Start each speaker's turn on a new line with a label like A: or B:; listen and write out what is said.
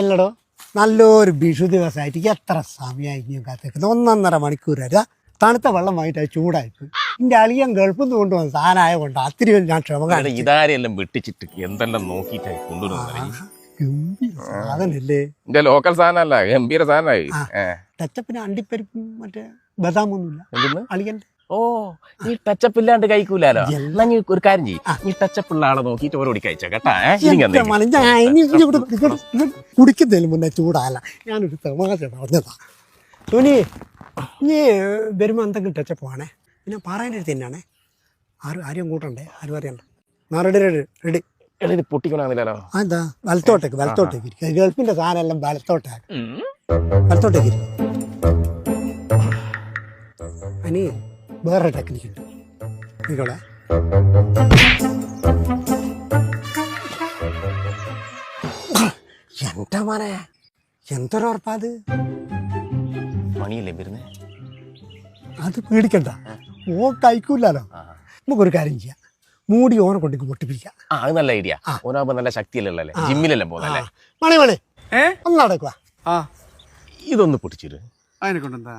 A: എല്ലടോ നല്ലൊരു വിഷു ദിവസമായിട്ട് എത്ര സമയമായി ഞാൻ കാത്തേക്കുന്നത് 1.5 മണിക്കൂറായിട്ട് തണുത്ത വെള്ളം വാങ്ങിയിട്ട് ചൂടായിപ്പോയി എൻ്റെ അളിയൻ ഗൾഫിൽ നിന്ന് കൊണ്ടുവന്ന സാധനമായ കൊണ്ട് അത്തിരി ഞാൻ ക്ഷമ കാണിച്ചു.
B: ഇതാരെല്ലാം വെട്ടിച്ചിട്ട് എന്തെല്ലാം നോക്കിയിട്ടായി കൊണ്ടുവരുന്നത്
A: സാധനല്ലേ
B: എന്റെ ലോക്കൽ സാധനല്ല ഗംഭീര സാധനമായി
A: ടച്ചപ്പിന് അണ്ടിപ്പരിപ്പും മറ്റേ ബദാമൊന്നുമില്ല അളിയൻ്റെ.
B: ഓ ഈ ടച്ചപ്പ് ഇല്ലാണ്ട് കഴിക്കൂലോ. എന്നാ നീ ഒരു കാര്യം ചെയ്യും ഈ ടച്ചപ്പ് ഉള്ള ആളെ നോക്കിയിട്ട് ഓരോടി കഴിച്ച കേട്ടാ.
A: കുടിക്കുന്നതിന് മുന്നേ ചൂടാല്ല ഞാനൊരു തമാശ പറഞ്ഞതാ. തുനി നീ വരുമ്പോൾ എന്തെങ്കിലും ടച്ചപ്പ് വേണേ പിന്നെ പറയാൻ്റെ അടുത്ത് തന്നെയാണേ. ആരും കൂട്ടണ്ടേ ആരും അറിയണ്ട. റെഡി
B: റെഡി പൊട്ടിക്കണമെന്നില്ലല്ലോ.
A: എന്താ വലത്തോട്ടേക്ക് ഇരിക്കും. ഗൾഫിന്റെ സാധനം എല്ലാം വലത്തോട്ടേക്ക് ഇരിക്കും. അനി വേറെ ടെക്നിക്ക് ഉണ്ട് നിങ്ങളെ. എന്താ മോനെ എന്തൊരു ഉറപ്പാ അത്?
B: മണിയല്ലേ വരുന്നേ?
A: അത് പേടിക്കണ്ട, ഓ കഴിക്കൂലോ. നമുക്കൊരു കാര്യം ചെയ്യാം, മൂടി ഓനെ കൊണ്ടേക്ക് പൊട്ടിപ്പിക്കാം.
B: അത് നല്ല ഐഡിയ. ഓനാകുമ്പോ നല്ല ശക്തിയല്ലേ, ജിമ്മിലെല്ലാം പോകുന്നല്ലേ.
A: മണി ഒന്ന് നടക്കുക.
B: ഇതൊന്ന് പൊട്ടിച്ചിട്ട്
A: അതിനെ കൊണ്ടെന്താ